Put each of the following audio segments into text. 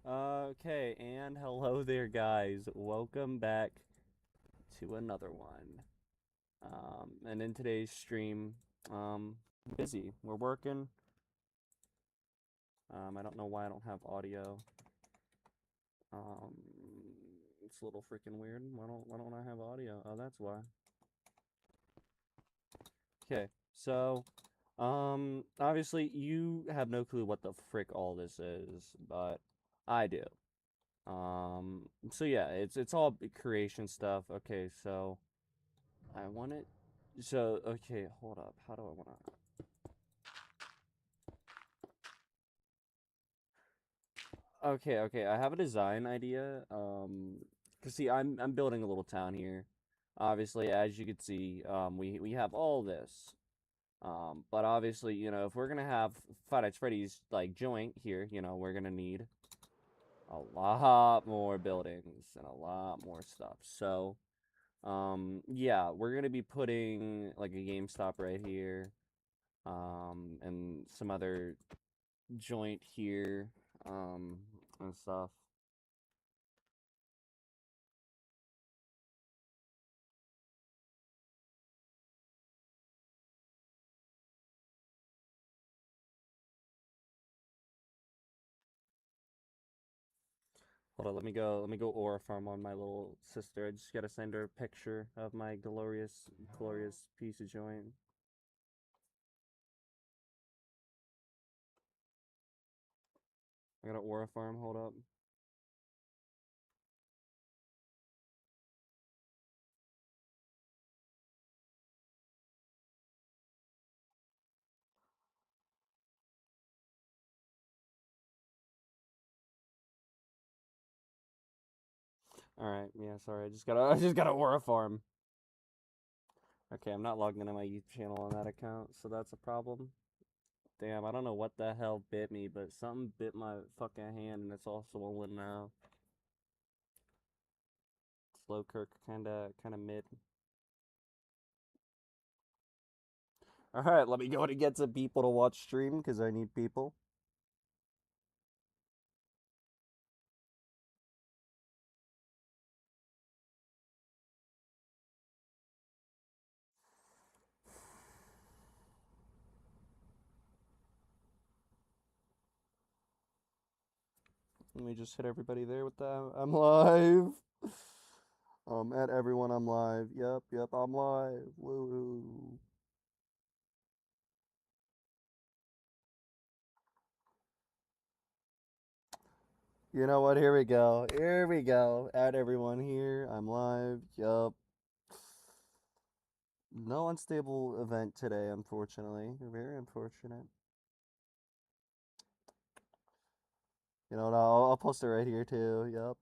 Okay, and hello there, guys. Welcome back to another one. And in today's stream, busy. We're working. I don't know why I don't have audio. Um, it's a little freaking weird. Why don't I have audio? Oh, that's why. Okay, so, obviously you have no clue what the frick all this is, but I do. So yeah, it's all creation stuff. Okay, so. I want it. So, okay, hold up. How do I want to? Okay. I have a design idea. Cause see, I'm building a little town here. Obviously, as you can see, we have all this. But obviously, if we're gonna have Five Nights Freddy's like joint here, we're gonna need a lot more buildings and a lot more stuff. So, yeah, we're gonna be putting like a GameStop right here. And some other joint here, and stuff. Hold on, let me go aura farm on my little sister. I just gotta send her a picture of my glorious piece of joint. I got to aura farm, hold up. Alright, yeah, sorry, I just gotta aura farm. Okay, I'm not logged into my YouTube channel on that account, so that's a problem. Damn, I don't know what the hell bit me, but something bit my fucking hand and it's all swollen now. Slow Kirk kinda mid. Alright, let me go to get some people to watch stream because I need people. Let me just hit everybody there with that. I'm live. At everyone, I'm live. Yep, I'm live. Woo. You know what? Here we go. Here we go. At everyone here. I'm live. Yup. No unstable event today, unfortunately. Very unfortunate. You know what? I'll post it right here too. Yup.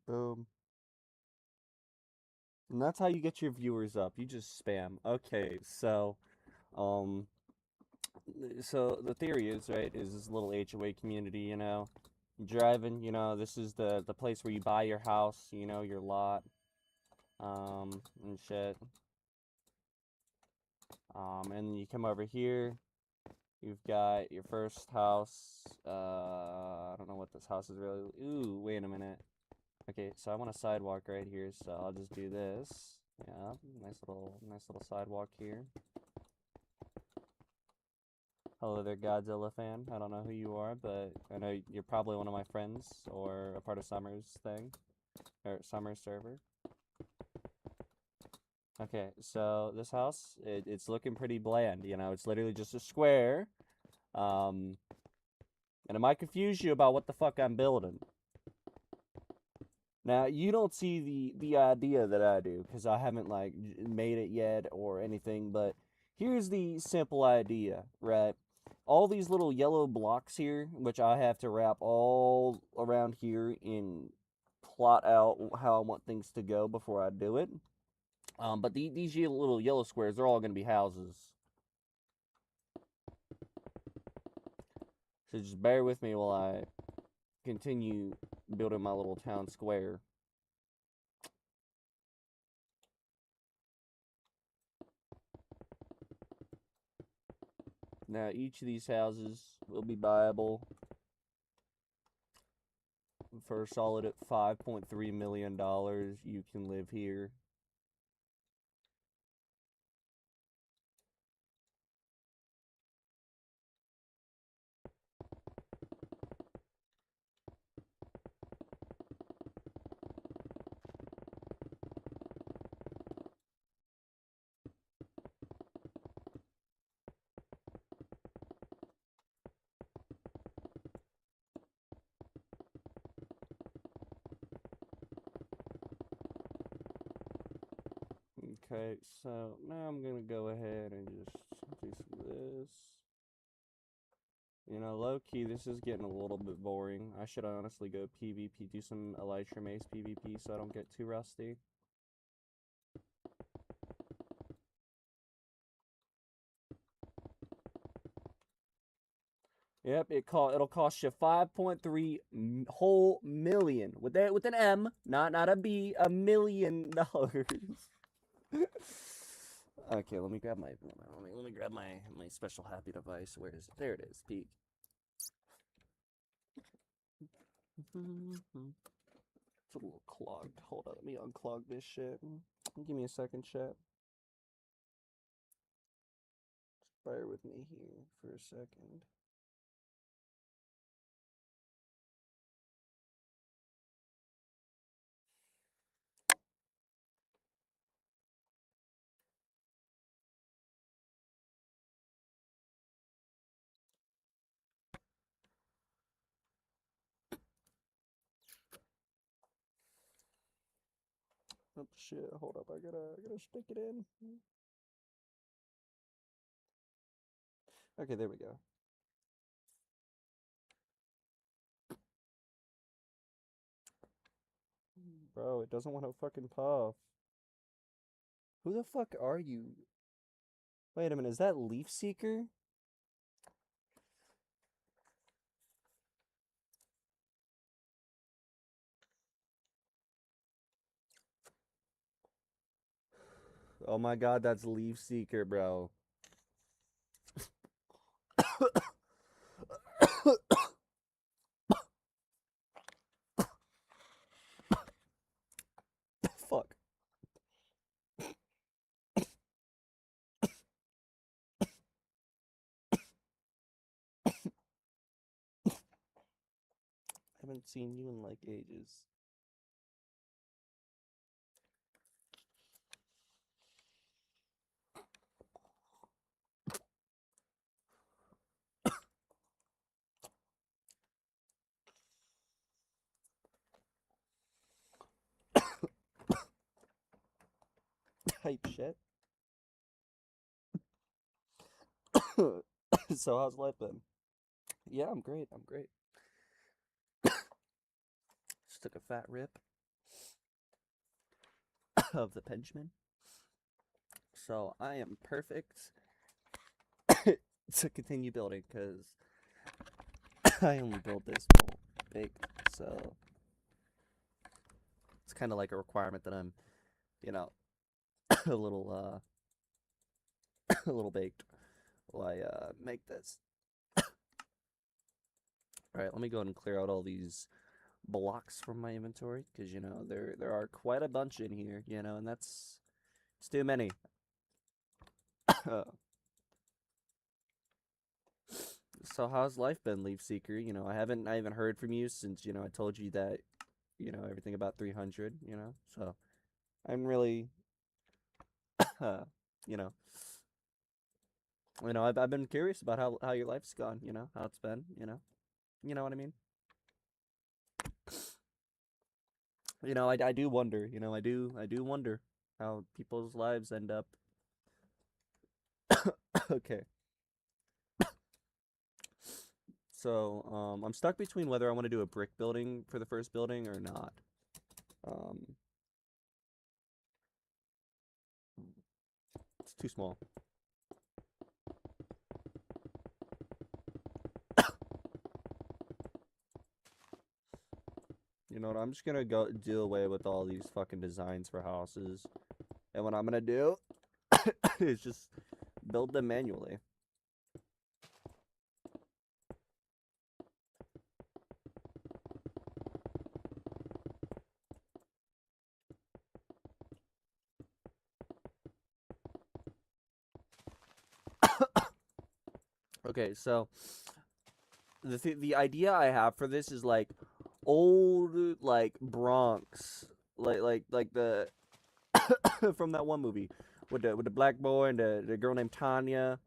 Boom. And that's how you get your viewers up. You just spam. Okay, um, so the theory is, right, is this little HOA community, driving, this is the place where you buy your house, your lot, and shit. And you come over here, you've got your first house. I don't know what this house is really. Ooh, wait a minute. Okay, so I want a sidewalk right here, so I'll just do this. Yeah, nice little sidewalk here. Hello there, Godzilla fan. I don't know who you are, but I know you're probably one of my friends or a part of Summer's thing, or Summer's server. Okay, so this house, it's looking pretty bland, it's literally just a square. Um, and it might confuse you about what the fuck I'm building. Now, you don't see the idea that I do, because I haven't, like, made it yet or anything, but here's the simple idea, right? All these little yellow blocks here, which I have to wrap all around here in plot out how I want things to go before I do it. But these little yellow squares, they're all going to be houses. So just bear with me while I continue building my little town square. Now, each of these houses will be buyable for a solid at $5.3 million. You can live here. Okay, so now I'm gonna go ahead and just do some of this. You know, low key, this is getting a little bit boring. I should honestly go PvP, do some Elytra Mace PvP so I don't get too rusty. Yep, it'll cost you 5.3 whole million with an M, not a B, $1 million. Okay, let me grab my special happy device. Where is it? There it is. Peek. It's a little clogged. Hold on, let me unclog this shit. Give me a second, chat. Just bear with me here for a second. Oh shit! Hold up, I gotta stick it in. Okay, there we go. Bro, it doesn't want to fucking puff. Who the fuck are you? Wait a minute, is that Leaf Seeker? Oh my god, that's Leaf Seeker, bro. Fuck. I haven't seen you in like ages. Type shit. So how's life been? Yeah, I'm great. I'm great. Just took a fat rip of the Benjamin. So I am perfect to continue building because I only built this whole baked, so it's kind of like a requirement that I'm, you know, a little a little baked while I make this. All right, let me go ahead and clear out all these blocks from my inventory because you know there are quite a bunch in here, you know, and it's too many. So how's life been, Leaf Seeker? You know, I haven't heard from you since, you know, I told you that, you know, everything about 300, you know. So I'm really you know, I've been curious about how your life's gone, you know, how it's been, you know. You know what I mean? You know, I do wonder, you know, I do wonder how people's lives end up. Okay. So, I'm stuck between whether I want to do a brick building for the first building or not. Um, it's too small. You know what? I'm just gonna go do away with all these fucking designs for houses, and what I'm gonna do is just build them manually. Okay, so the idea I have for this is like old like Bronx, like the from that one movie with the black boy and the girl named Tanya.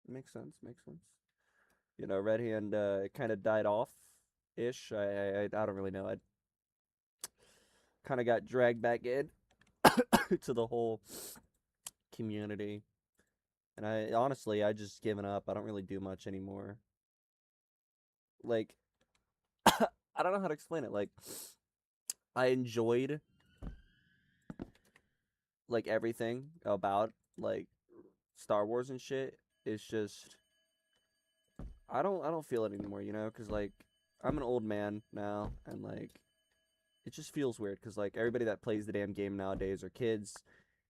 Makes sense. Makes sense. You know, Red Hand kind of died off ish. I don't really know. I kind of got dragged back in to the whole community, and I honestly I just given up. I don't really do much anymore. Like I don't know how to explain it. Like I enjoyed like everything about like Star Wars and shit. It's just I don't feel it anymore, you know, because like I'm an old man now, and like it just feels weird because like everybody that plays the damn game nowadays are kids,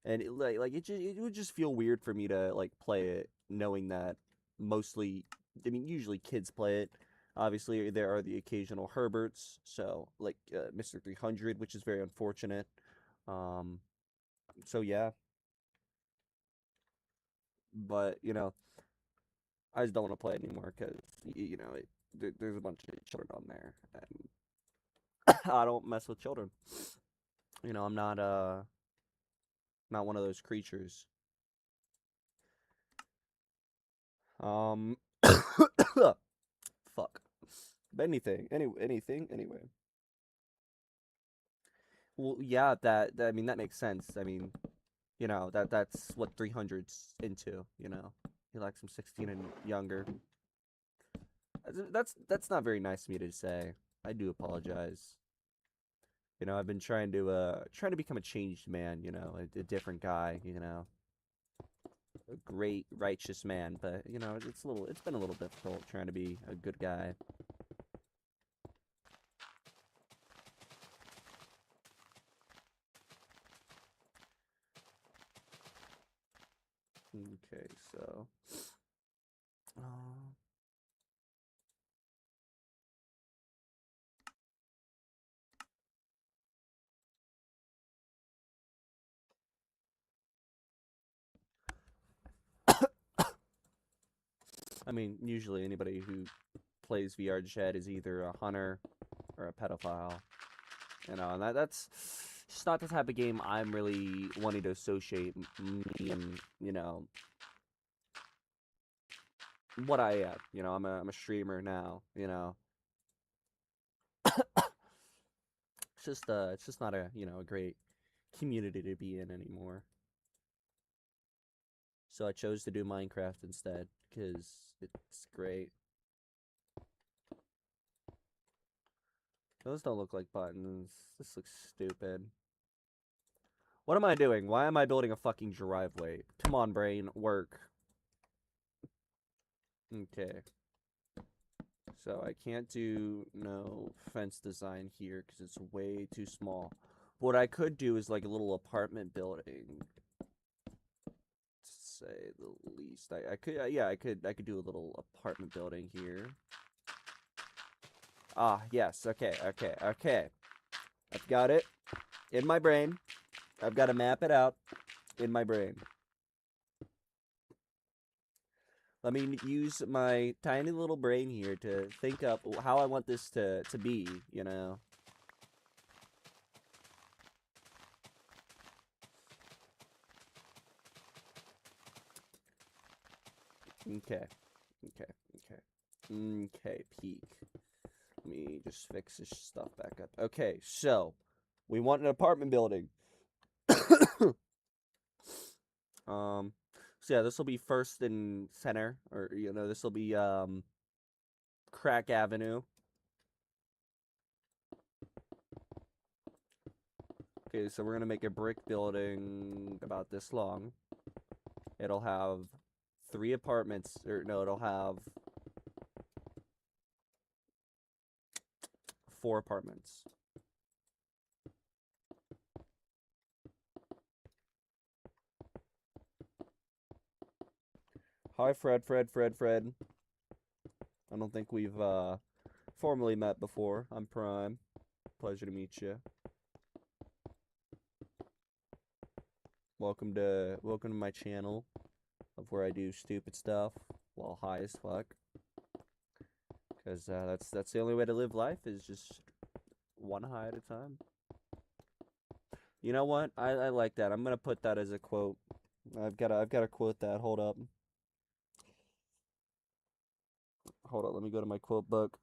and it would just feel weird for me to like play it knowing that mostly, I mean, usually kids play it. Obviously, there are the occasional Herberts, so like Mr. 300, which is very unfortunate. Um, so yeah, but you know, I just don't want to play it anymore because you know there's a bunch of children on there, and I don't mess with children. You know, I'm not one of those creatures. Um, fuck. But anything, anyway. Well, yeah, I mean that makes sense. I mean, you know that's what 300's into. You know, he likes him 16 and younger. That's not very nice of me to say. I do apologize. You know, I've been trying to become a changed man. You know, a different guy. You know, a great righteous man. But you know, it's been a little difficult trying to be a good guy. Okay, so. Uh, I mean, usually anybody who plays VR Chat is either a hunter or a pedophile. You know, and that's just not the type of game I'm really wanting to associate me and, you know, what I am. You know, I'm a streamer now, you know. It's just not a, you know, a great community to be in anymore. So I chose to do Minecraft instead because it's great. Those don't look like buttons. This looks stupid. What am I doing? Why am I building a fucking driveway? Come on, brain, work. Okay. So I can't do no fence design here because it's way too small. What I could do is like a little apartment building. To say the least. I could yeah, I could do a little apartment building here. Ah, yes. Okay, okay, okay. I've got it in my brain. I've got to map it out in my brain. Let me use my tiny little brain here to think up how I want this to be, you know. Okay. Okay. Okay. Okay, peak. Let me just fix this stuff back up. Okay, so we want an apartment building. um So yeah, this will be first and center, or this will be Crack Avenue. Okay, so we're gonna make a brick building about this long. It'll have 3 apartments, or no, it'll have 4 apartments. Hi, Fred, Fred, Fred, Fred. I don't think we've formally met before. I'm Prime. Pleasure to meet you. Welcome to my channel of where I do stupid stuff while high as fuck. Cause that's the only way to live life, is just one high at a time. You know what? I like that. I'm gonna put that as a quote. I've gotta quote that. Hold up. Hold up. Let me go to my quote book.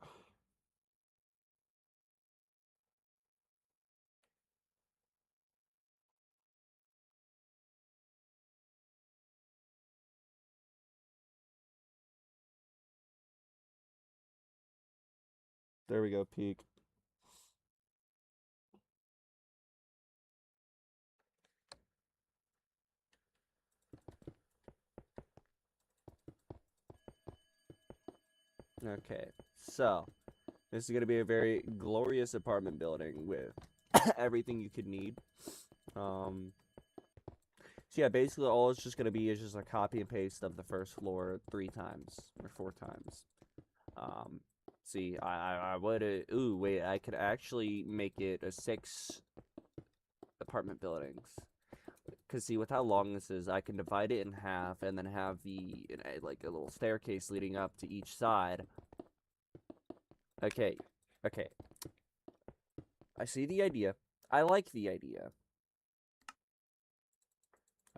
There we go. Peak. Okay. So this is gonna be a very glorious apartment building with everything you could need. So yeah, basically all it's just gonna be is just a copy and paste of the first floor 3 times or 4 times. Um, see, I would ooh wait, I could actually make it a 6 apartment buildings. Cause see, with how long this is, I can divide it in half and then have like a little staircase leading up to each side. Okay, okay. I see the idea. I like the idea.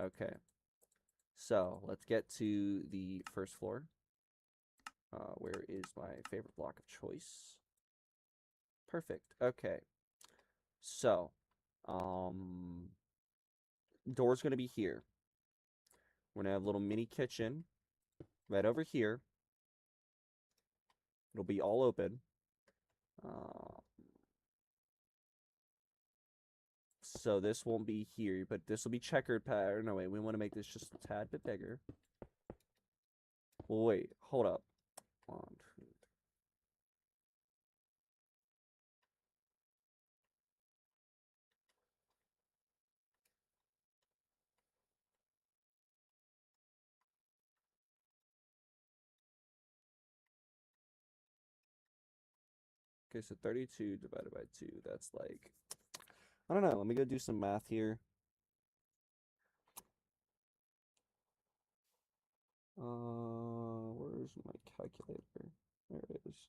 Okay. So let's get to the first floor. Where is my favorite block of choice? Perfect. Okay. So, door's gonna be here. We're gonna have a little mini kitchen right over here. It'll be all open. Uh, so this won't be here, but this will be checkered pattern. No, wait, we want to make this just a tad bit bigger. Well, wait, hold up. 1, 2. Okay, so 32 divided by 2. That's like, I don't know. Let me go do some math here. Where's my calculator? There it is.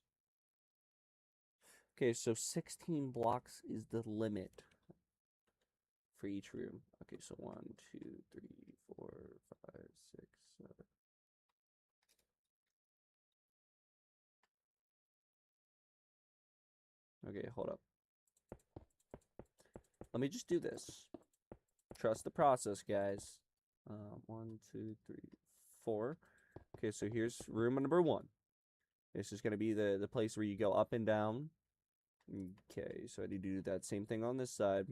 Okay, so 16 blocks is the limit for each room. Okay, so 1, 2, 3, 4, 5, 6, 7. Okay, hold up. Let me just do this. Trust the process, guys. 1, 2, 3, 4. Okay, so here's room number 1. This is going to be the place where you go up and down. Okay, so I need to do that same thing on this side.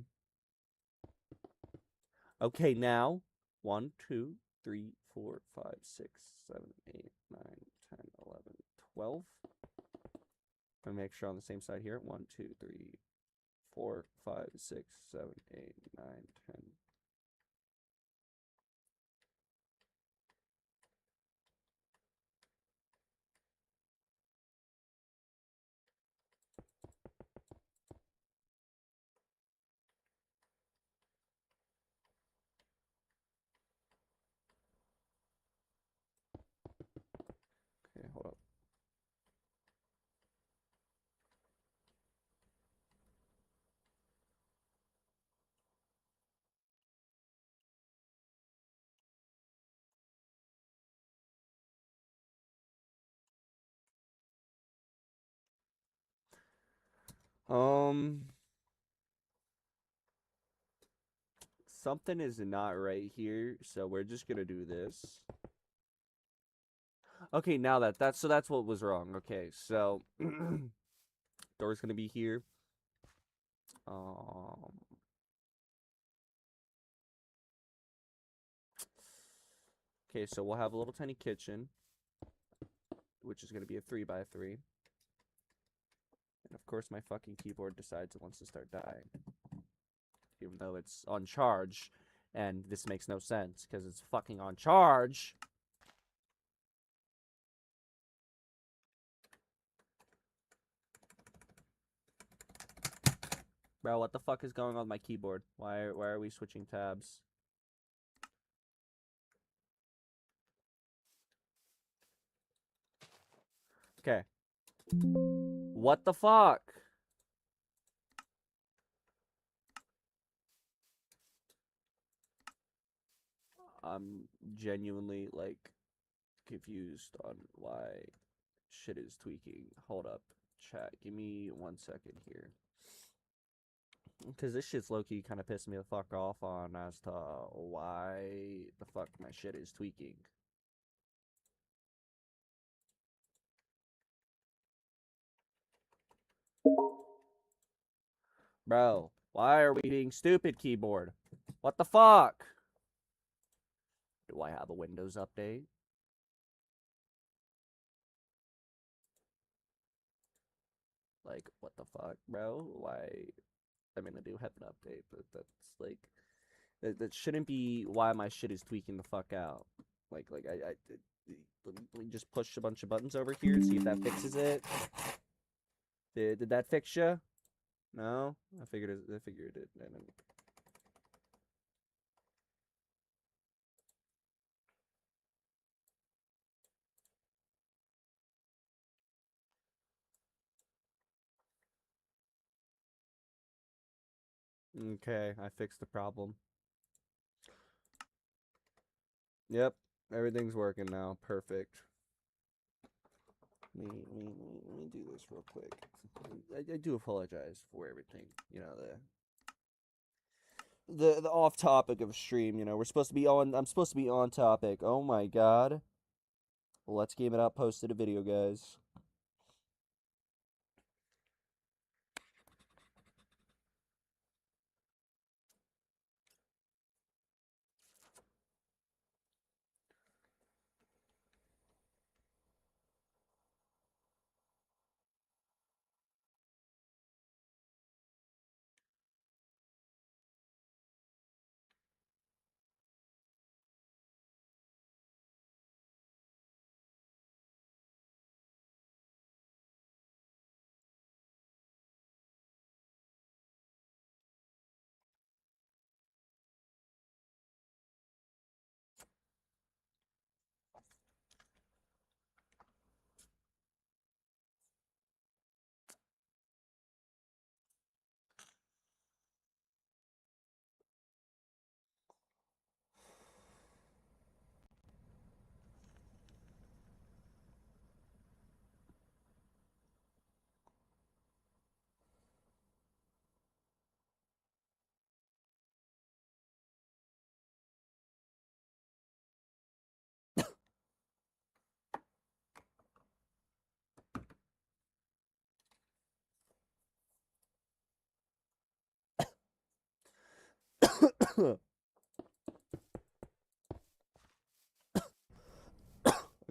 Okay, now 1, 2, 3, 4, 5, 6, 7, 8, 9, 10, 11, 12. I'm gonna make sure on the same side here. 1, 2, 3, 4, 5, 6, 7, 8, 9, 10. Okay, hold up. Um, Something is not right here, so we're just gonna do this. Okay, now that's what was wrong. Okay, so door's gonna be here. Um, okay, so we'll have a little tiny kitchen, which is gonna be a 3x3. And of course, my fucking keyboard decides it wants to start dying, even though it's on charge, and this makes no sense because it's fucking on charge. Bro, what the fuck is going on with my keyboard? Why are we switching tabs? Okay. What the fuck? I'm genuinely like confused on why shit is tweaking. Hold up, chat. Give me 1 second here. Because this shit's low-key kind of pissing me the fuck off on as to why the fuck my shit is tweaking. Bro, why are we being stupid, keyboard? What the fuck? Do I have a Windows update? Like, what the fuck, bro? Why? I mean, I do have an update, but that's like, that shouldn't be why my shit is tweaking the fuck out. Like let me just push a bunch of buttons over here, see if that fixes it. Did that fix you? No, I figured it did. Okay, I fixed the problem. Yep, everything's working now. Perfect. Let me do this real quick. I do apologize for everything. You know, the off topic of stream. You know, we're supposed to be on. I'm supposed to be on topic. Oh my god. Well, let's game it out. Posted a video, guys.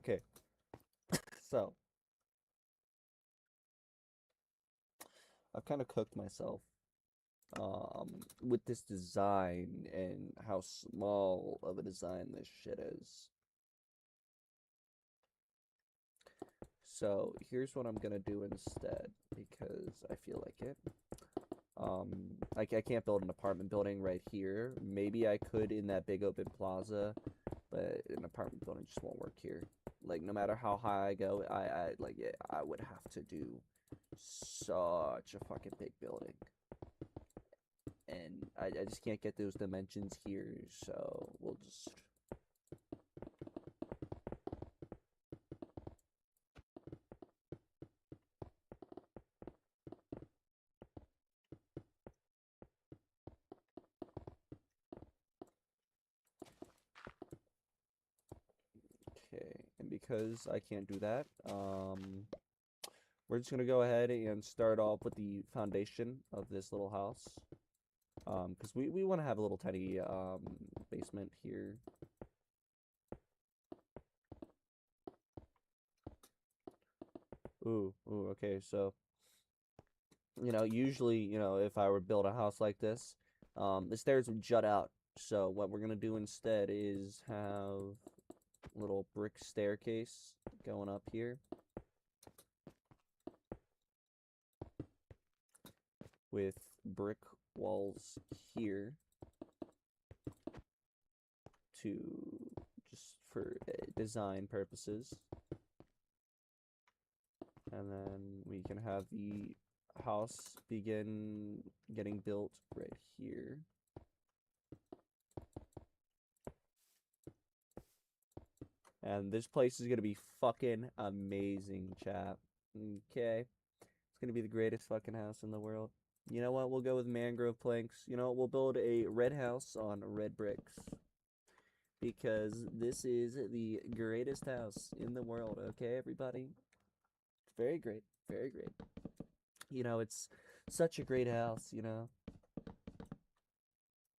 Okay, so I've kind of cooked myself with this design and how small of a design this shit is. So here's what I'm gonna do instead because I feel like it. I can't build an apartment building right here. Maybe I could in that big open plaza, but an apartment building just won't work here. Like no matter how high I go, I would have to do such a fucking big building, and I just can't get those dimensions here. So we'll just. Okay, and because I can't do that. We're just gonna go ahead and start off with the foundation of this little house. Because we want to have a little tiny basement here. Ooh, okay, so usually, if I were to build a house like this, the stairs would jut out. So what we're gonna do instead is have a little brick staircase going up here with brick walls here to just for design purposes. And then we can have the house begin getting built right here. And this place is going to be fucking amazing, chat. Okay. It's going to be the greatest fucking house in the world. You know what? We'll go with mangrove planks. You know what? We'll build a red house on red bricks. Because this is the greatest house in the world, okay, everybody? It's very great. Very great. It's such a great house,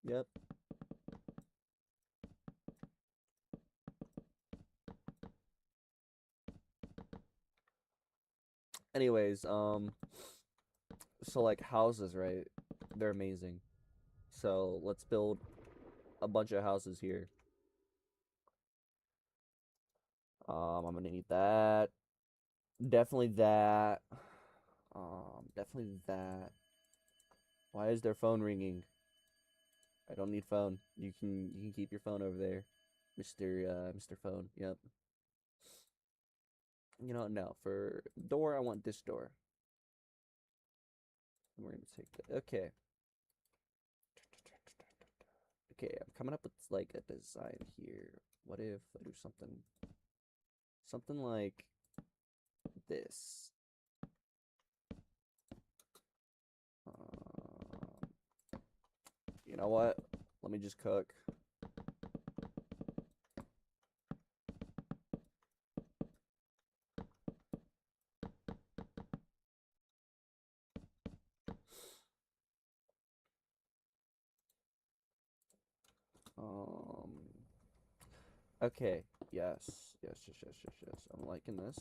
Yep. Anyways, so like houses, right? They're amazing. So let's build a bunch of houses here. I'm gonna need that. Definitely that. Definitely that. Why is their phone ringing? I don't need phone. You can keep your phone over there, Mr. Phone. Yep. No. For door, I want this door. We're gonna take that. Okay. Okay, I'm coming up with like a design here. What if I do something like this? You know what? Let me just cook. Okay. Yes. I'm liking this.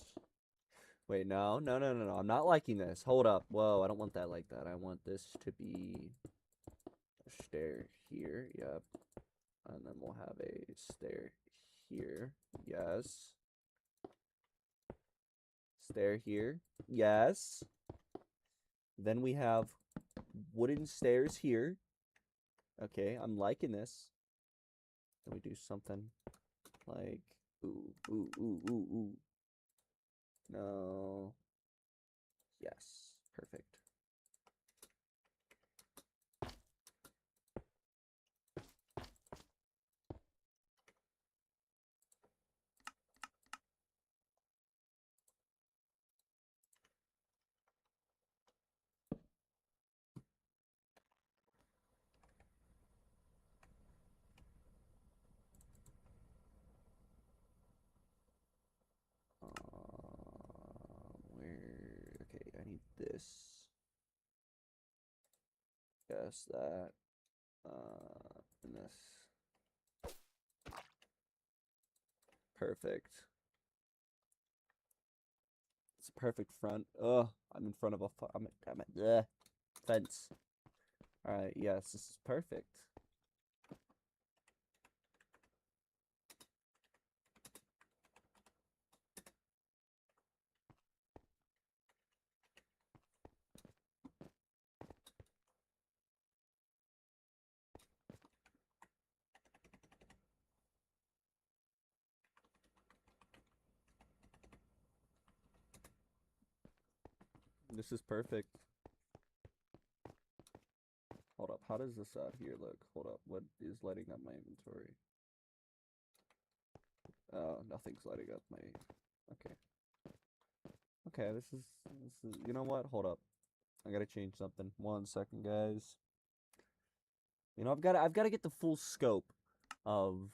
Wait, no. I'm not liking this. Hold up. Whoa, I don't want that like that. I want this to be a stair here. Yep. And then we'll have a stair here. Yes. Stair here. Yes. Then we have wooden stairs here. Okay, I'm liking this. Then we do something like ooh. No. Yes. Perfect. Where? Okay, I need this. Yes, that. And this. Perfect. It's a perfect front. Ugh, I'm in front of a. I'm at fence. All right. Yes, this is perfect. This is perfect. Hold up. How does this out here look? Hold up. What is lighting up my inventory? Nothing's lighting up my. Okay. Okay. This is. You know what? Hold up. I gotta change something. 1 second, guys. I've got to get the full scope of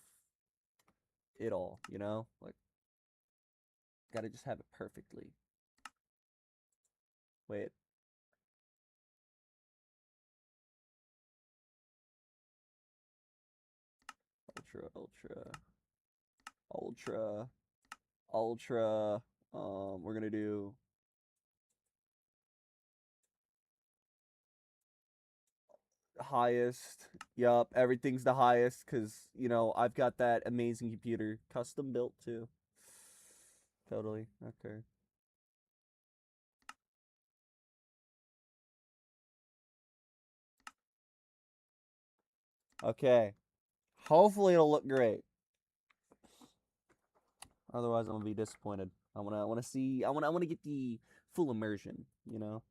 it all. Like Gotta just have it perfectly. Wait. Ultra, ultra, ultra, ultra. We're gonna do highest. Yup, everything's the highest because, you know, I've got that amazing computer. Custom built too. Totally. Okay. Okay. Hopefully it'll look great. Otherwise I'm gonna be disappointed. I wanna get the full immersion, you know?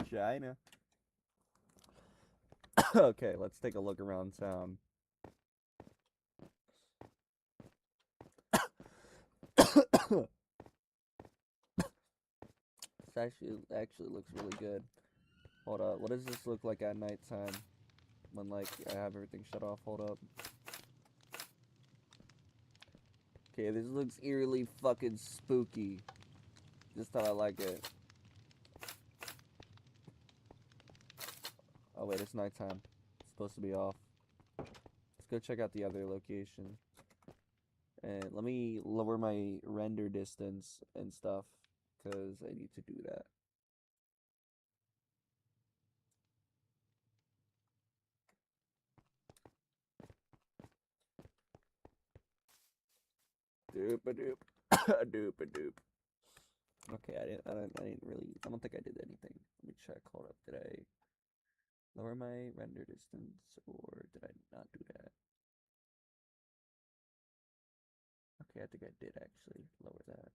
China. Okay, let's take a look around town. This actually looks really good. Hold up, what does this look like at nighttime? When like I have everything shut off. Hold up. Okay, this looks eerily fucking spooky. Just how I like it. Oh wait, it's nighttime. It's supposed to be off. Let's go check out the other location. And let me lower my render distance and stuff, because I need to do that. Doop a doop. A doop a doop. Okay, I don't think I did anything. Let me check. Hold up. Did I lower my render distance or did I not do that? Okay, I think I did actually lower that.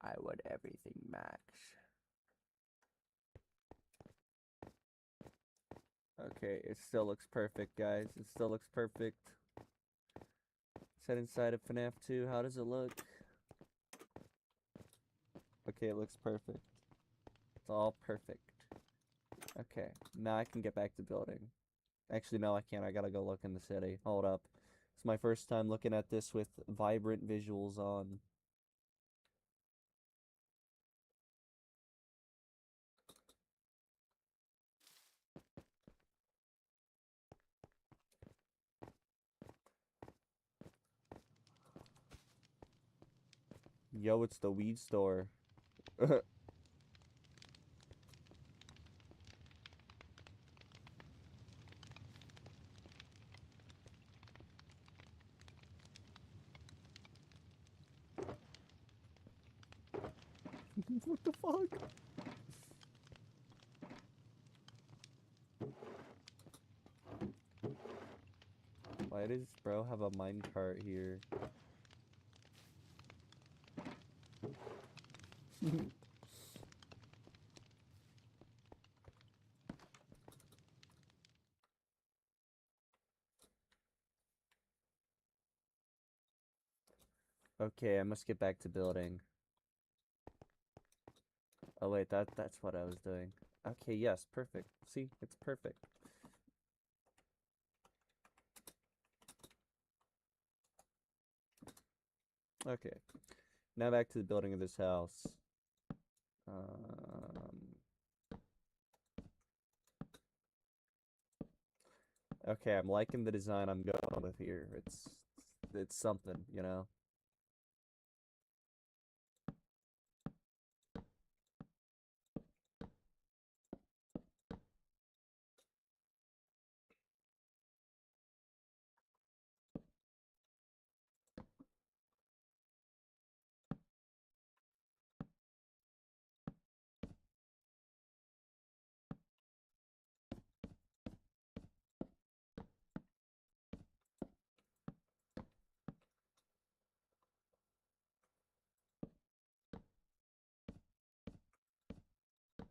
I want everything max. Okay, it still looks perfect, guys. It still looks perfect. Set inside of FNAF 2. How does it look? Okay, it looks perfect. It's all perfect. Okay, now I can get back to building. Actually, no, I can't. I gotta go look in the city. Hold up. It's my first time looking at this with vibrant visuals on. Yo, it's the weed store. What the fuck? Why does bro have a minecart here? Okay, I must get back to building. Oh wait, that's what I was doing. Okay, yes, perfect. See, it's perfect. Okay, now back to the building of this house. Okay, I'm liking the design I'm going with here. It's something, you know.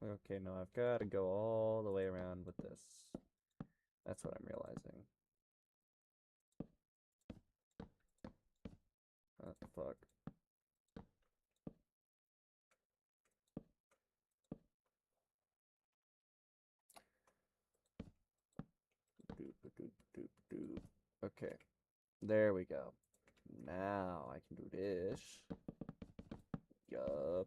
Okay, no, I've got to go all the way around with this. That's what I'm realizing. Oh, fuck. Doop, doop, doop, doop. Okay, there we go. Now I can do this. Yup.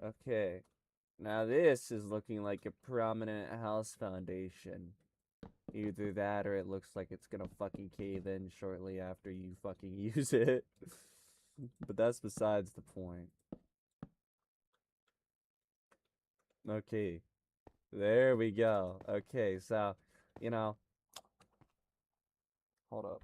Okay. Now this is looking like a prominent house foundation. Either that or it looks like it's gonna fucking cave in shortly after you fucking use it. But that's besides the point. Okay. There we go. Okay, so, you know, hold up.